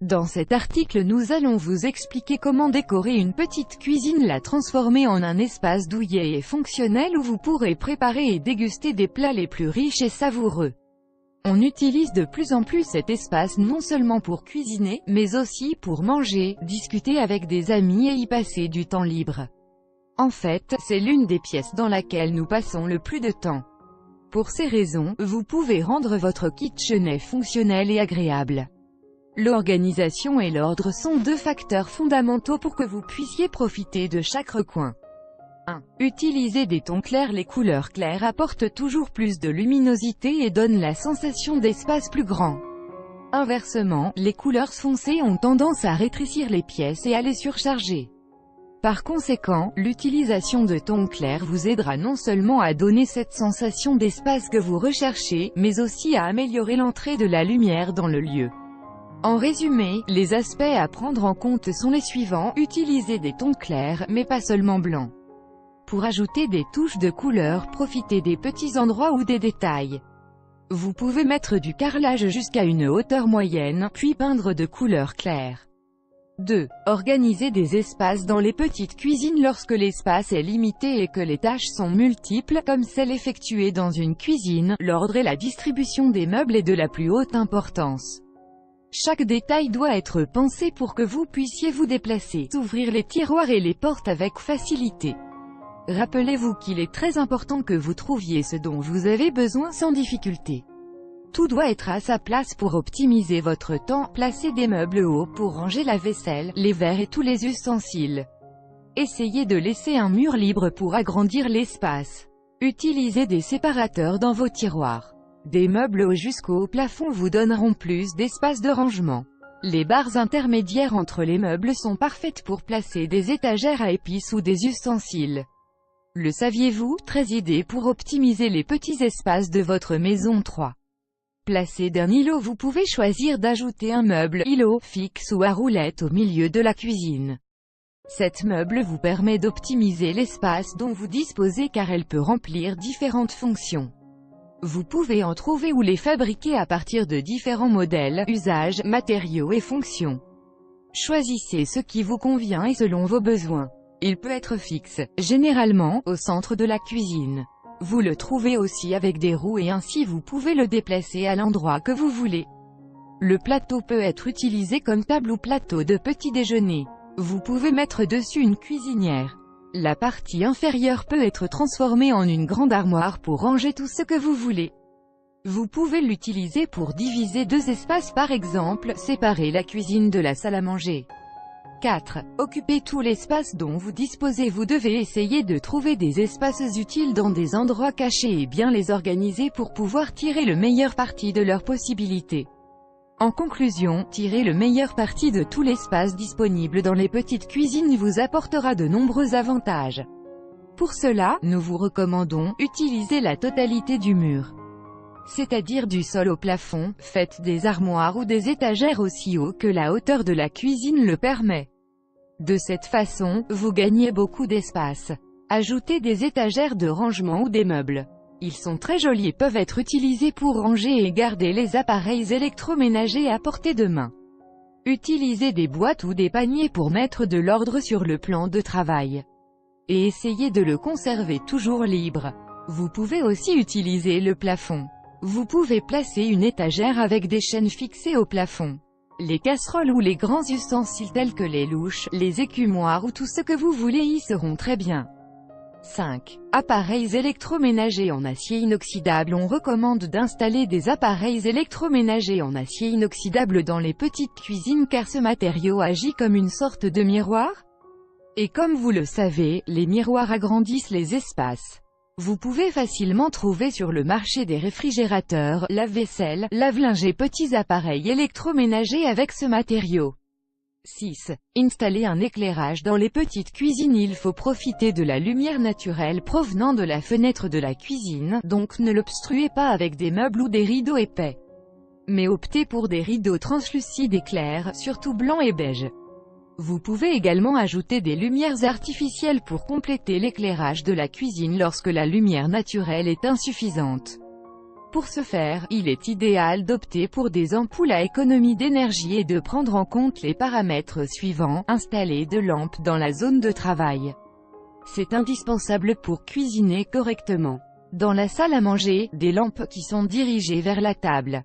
Dans cet article nous allons vous expliquer comment décorer une petite cuisine, la transformer en un espace douillet et fonctionnel où vous pourrez préparer et déguster des plats les plus riches et savoureux. On utilise de plus en plus cet espace non seulement pour cuisiner, mais aussi pour manger, discuter avec des amis et y passer du temps libre. En fait, c'est l'une des pièces dans laquelle nous passons le plus de temps. Pour ces raisons, vous pouvez rendre votre kitchenet fonctionnel et agréable. L'organisation et l'ordre sont deux facteurs fondamentaux pour que vous puissiez profiter de chaque recoin. 1. Utilisez des tons clairs. Les couleurs claires apportent toujours plus de luminosité et donnent la sensation d'espace plus grand. Inversement, les couleurs foncées ont tendance à rétrécir les pièces et à les surcharger. Par conséquent, l'utilisation de tons clairs vous aidera non seulement à donner cette sensation d'espace que vous recherchez, mais aussi à améliorer l'entrée de la lumière dans le lieu. En résumé, les aspects à prendre en compte sont les suivants: utilisez des tons clairs, mais pas seulement blancs. Pour ajouter des touches de couleur, profitez des petits endroits ou des détails. Vous pouvez mettre du carrelage jusqu'à une hauteur moyenne, puis peindre de couleurs claires. 2. Organisez des espaces dans les petites cuisines. Lorsque l'espace est limité et que les tâches sont multiples, comme celles effectuées dans une cuisine, l'ordre et la distribution des meubles est de la plus haute importance. Chaque détail doit être pensé pour que vous puissiez vous déplacer, ouvrir les tiroirs et les portes avec facilité. Rappelez-vous qu'il est très important que vous trouviez ce dont vous avez besoin sans difficulté. Tout doit être à sa place pour optimiser votre temps. Placez des meubles hauts pour ranger la vaisselle, les verres et tous les ustensiles. Essayez de laisser un mur libre pour agrandir l'espace. Utilisez des séparateurs dans vos tiroirs. Des meubles hauts jusqu'au plafond vous donneront plus d'espace de rangement. Les barres intermédiaires entre les meubles sont parfaites pour placer des étagères à épices ou des ustensiles. Le saviez-vous? 13 idées pour optimiser les petits espaces de votre maison. 3. Placez d'un îlot. Vous pouvez choisir d'ajouter un meuble îlot fixe ou à roulette au milieu de la cuisine. Cet meuble vous permet d'optimiser l'espace dont vous disposez car elle peut remplir différentes fonctions. Vous pouvez en trouver ou les fabriquer à partir de différents modèles, usages, matériaux et fonctions. Choisissez ce qui vous convient et selon vos besoins. Il peut être fixe, généralement, au centre de la cuisine. Vous le trouvez aussi avec des roues et ainsi vous pouvez le déplacer à l'endroit que vous voulez. Le plateau peut être utilisé comme table ou plateau de petit déjeuner. Vous pouvez mettre dessus une cuisinière. La partie inférieure peut être transformée en une grande armoire pour ranger tout ce que vous voulez. Vous pouvez l'utiliser pour diviser deux espaces, par exemple, séparer la cuisine de la salle à manger. 4. Occupez tout l'espace dont vous disposez. Vous devez essayer de trouver des espaces utiles dans des endroits cachés et bien les organiser pour pouvoir tirer le meilleur parti de leurs possibilités. En conclusion, tirer le meilleur parti de tout l'espace disponible dans les petites cuisines vous apportera de nombreux avantages. Pour cela, nous vous recommandons, utiliser la totalité du mur. C'est-à-dire du sol au plafond, faites des armoires ou des étagères aussi haut que la hauteur de la cuisine le permet. De cette façon, vous gagnez beaucoup d'espace. Ajoutez des étagères de rangement ou des meubles. Ils sont très jolis et peuvent être utilisés pour ranger et garder les appareils électroménagers à portée de main. Utilisez des boîtes ou des paniers pour mettre de l'ordre sur le plan de travail. Et essayez de le conserver toujours libre. Vous pouvez aussi utiliser le plafond. Vous pouvez placer une étagère avec des chaînes fixées au plafond. Les casseroles ou les grands ustensiles tels que les louches, les écumoires ou tout ce que vous voulez y seront très bien. 5. Appareils électroménagers en acier inoxydable. On recommande d'installer des appareils électroménagers en acier inoxydable dans les petites cuisines car ce matériau agit comme une sorte de miroir. Et comme vous le savez, les miroirs agrandissent les espaces. Vous pouvez facilement trouver sur le marché des réfrigérateurs, lave-vaisselle, lave-linge et petits appareils électroménagers avec ce matériau. 6. Installer un éclairage dans les petites cuisines. Il faut profiter de la lumière naturelle provenant de la fenêtre de la cuisine, donc ne l'obstruez pas avec des meubles ou des rideaux épais. Mais optez pour des rideaux translucides et clairs, surtout blanc et beige. Vous pouvez également ajouter des lumières artificielles pour compléter l'éclairage de la cuisine lorsque la lumière naturelle est insuffisante. Pour ce faire, il est idéal d'opter pour des ampoules à économie d'énergie et de prendre en compte les paramètres suivants: installer de lampes dans la zone de travail. C'est indispensable pour cuisiner correctement. Dans la salle à manger, des lampes qui sont dirigées vers la table.